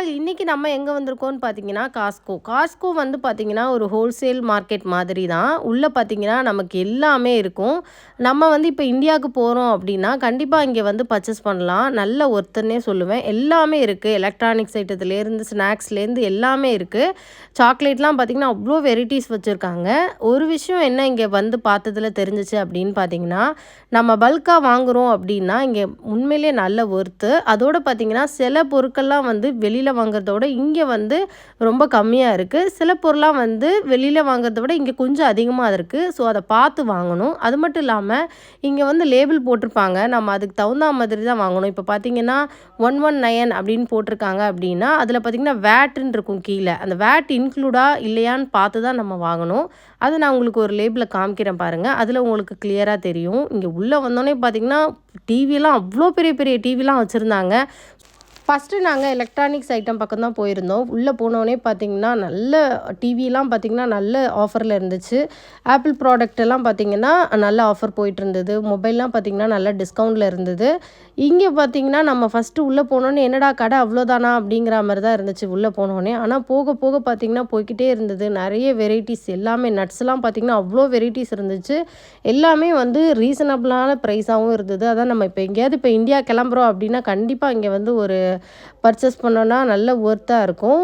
ஆனால் இன்றைக்கி நம்ம எங்கே வந்திருக்கோம்னு பார்த்தீங்கன்னா காஸ்கோ வந்து பார்த்திங்கன்னா ஒரு ஹோல்சேல் மார்க்கெட் மாதிரி தான். உள்ளே பார்த்திங்கன்னா நமக்கு எல்லாமே இருக்கும். நம்ம வந்து இப்போ இந்தியாவுக்கு போகிறோம் அப்படின்னா கண்டிப்பாக இங்கே வந்து பர்ச்சேஸ் பண்ணலாம். நல்ல ஒர்த்துன்னே சொல்லுவேன். எல்லாமே இருக்குது. எலக்ட்ரானிக்ஸ் ஐட்டத்துலேருந்து ஸ்நாக்ஸ்லேருந்து எல்லாமே இருக்குது. சாக்லேட்லாம் பார்த்திங்கன்னா அவ்வளோ வெரைட்டிஸ் வச்சுருக்காங்க. ஒரு விஷயம் என்ன இங்கே வந்து பார்த்ததில் தெரிஞ்சிச்சு அப்படின்னு பார்த்திங்கன்னா, நம்ம பல்காக வாங்குகிறோம் அப்படின்னா இங்கே உண்மையிலேயே நல்ல ஒர்த்து. அதோடு பார்த்திங்கன்னா சில பொருட்கள்லாம் வந்து வெளியில் வாங்குறத விட இங்கே வந்து ரொம்ப கம்மியாக இருக்குது. சில பொருள்லாம் வந்து வெளியில் வாங்குறத விட இங்கே கொஞ்சம் அதிகமாக இருக்குது. ஸோ அதை பார்த்து வாங்கணும். அது மட்டும் இல்லாமல் இங்கே வந்து லேபிள் போட்டிருப்பாங்க. நம்ம அதுக்கு தகுந்த மாதிரி தான் வாங்கணும். இப்போ பார்த்தீங்கன்னா 119 அப்படின்னு போட்டிருக்காங்க அப்படின்னா அதில் பார்த்திங்கன்னா வேட்டுன்னு இருக்கும் கீழே. அந்த வேட் இன்க்ளூடா இல்லையான்னு பார்த்து தான் நம்ம வாங்கணும். அதை நான் உங்களுக்கு ஒரு லேபிளில் காமிக்கிறேன் பாருங்கள். அதில் உங்களுக்கு கிளியராக தெரியும். இங்கே உள்ளே வந்தோடனே பார்த்திங்கன்னா டிவிலாம் அவ்வளோ பெரிய பெரிய டிவிலாம் வச்சுருந்தாங்க. ஃபஸ்ட்டு நாங்கள் எலக்ட்ரானிக்ஸ் ஐட்டம் பக்கம் தான் போயிருந்தோம். உள்ளே போனோடனே பார்த்திங்கன்னா நல்ல டிவிலாம் பார்த்திங்கன்னா நல்ல ஆஃபரில் இருந்துச்சு. ஆப்பிள் ப்ராடக்ட் எல்லாம் பார்த்திங்கன்னா நல்ல ஆஃபர் போயிட்டு இருந்தது. மொபைல்லாம் பார்த்திங்கன்னா நல்ல டிஸ்கவுண்ட்டில் இருந்தது. இங்கே பார்த்திங்கன்னா நம்ம ஃபஸ்ட்டு உள்ளே போனோன்னே என்னடா கடை அவ்வளோதானா அப்படிங்கிற மாதிரி தான் இருந்துச்சு உள்ளே போனோடனே. ஆனால் போக போக பார்த்திங்கன்னா போய்கிட்டே இருந்தது. நிறைய வெரைட்டிஸ் எல்லாமே நட்ஸ்லாம் பார்த்திங்கன்னா அவ்வளோ வெரைட்டிஸ் இருந்துச்சு. எல்லாமே வந்து ரீசனபிளான ப்ரைஸாகவும் இருந்தது. அதான் நம்ம இப்போ எங்கேயாவது இப்போ இந்தியா கிளம்புறோம் அப்படின்னா கண்டிப்பாக இங்கே வந்து ஒரு பர்ச்சேஸ் பண்ணோன்னா நல்ல ஒர்த்தாக இருக்கும்.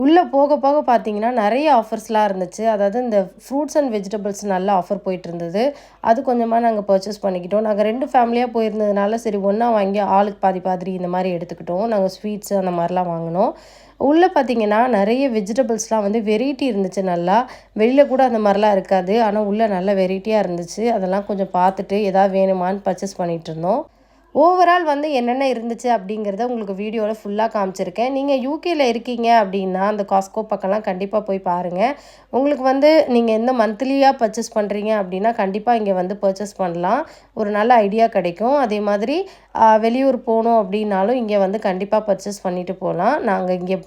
உள்ளே போக போக பார்த்தீங்கன்னா நிறைய ஆஃபர்ஸ்லாம் இருந்துச்சு. அதாவது இந்த ஃப்ரூட்ஸ் அண்ட் வெஜிடபிள்ஸ் நல்ல ஆஃபர் போயிட்டுருந்தது. அது கொஞ்சமாக நாங்கள் பர்ச்சேஸ் பண்ணிக்கிட்டோம். நாங்கள் 2 ஃபேமிலியாக போயிருந்ததுனால சரி ஒன்றா வாங்கி ஆளுக்கு பாதி பாதிரி இந்த மாதிரி எடுத்துக்கிட்டோம். நாங்கள் ஸ்வீட்ஸு அந்த மாதிரிலாம் வாங்கினோம். உள்ளே பார்த்திங்கன்னா நிறைய வெஜிடபிள்ஸ்லாம் வந்து வெரைட்டி இருந்துச்சு நல்லா. வெளியில் கூட அந்த மாதிரிலாம் இருக்காது. ஆனால் உள்ளே நல்ல வெரைட்டியாக இருந்துச்சு. அதெல்லாம் கொஞ்சம் பார்த்துட்டு எதாவது வேணுமான்னு பர்ச்சேஸ் பண்ணிகிட்ருந்தோம். ஓவரால் வந்து என்னென்ன இருந்துச்சு அப்படிங்கிறத உங்களுக்கு வீடியோவில் ஃபுல்லாக காமிச்சிருக்கேன். நீங்கள் யூகேயில் இருக்கீங்க அப்படின்னா அந்த காஸ்கோ பக்கம்லாம் கண்டிப்பாக போய் பாருங்கள். உங்களுக்கு வந்து நீங்கள் எந்த மந்த்லியாக பர்ச்சேஸ் பண்ணுறீங்க அப்படின்னா கண்டிப்பாக இங்கே வந்து பர்ச்சேஸ் பண்ணலாம். ஒரு நல்ல ஐடியா கிடைக்கும். அதே மாதிரி வெளியூர் போகணும் அப்படின்னாலும் இங்கே வந்து கண்டிப்பாக பர்ச்சேஸ் பண்ணிவிட்டு போகலாம். நாங்கள் இங்கே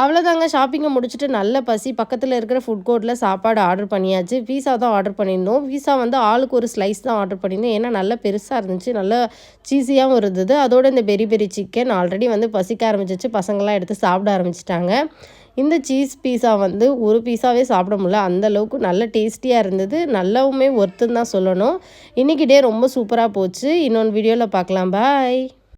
அவ்வளோதாங்க ஷாப்பிங்கை முடிச்சுட்டு நல்ல பசி பக்கத்தில் இருக்கிற ஃபுட் கோர்ட்டில் சாப்பாடு ஆர்டர் பண்ணியாச்சு. பீஸா தான் ஆர்டர் பண்ணியிருந்தோம். பீஸா வந்து ஆளுக்கு ஒரு ஸ்லைஸ் தான் ஆர்டர் பண்ணியிருந்தோம். ஏன்னா நல்லா பெருசாக இருந்துச்சு, நல்லா சீஸியாகவும் இருந்தது. அதோட இந்த பெரி பெரி சிக்கன் ஆல்ரெடி வந்து பசிக்க ஆரம்பிச்சிச்சு, பசங்களாம் எடுத்து சாப்பிட ஆரம்பிச்சிட்டாங்க. இந்த சீஸ் பீஸா வந்து ஒரு பீஸாவே சாப்பிட முடியல, அந்தளவுக்கு நல்ல டேஸ்டியாக இருந்தது. நல்லாவுமே ஒர்த்துன்னு தான் சொல்லணும். இன்றைக்கி டே ரொம்ப சூப்பராக போச்சு. இன்னொன்று வீடியோவில் பார்க்கலாம். பாய்.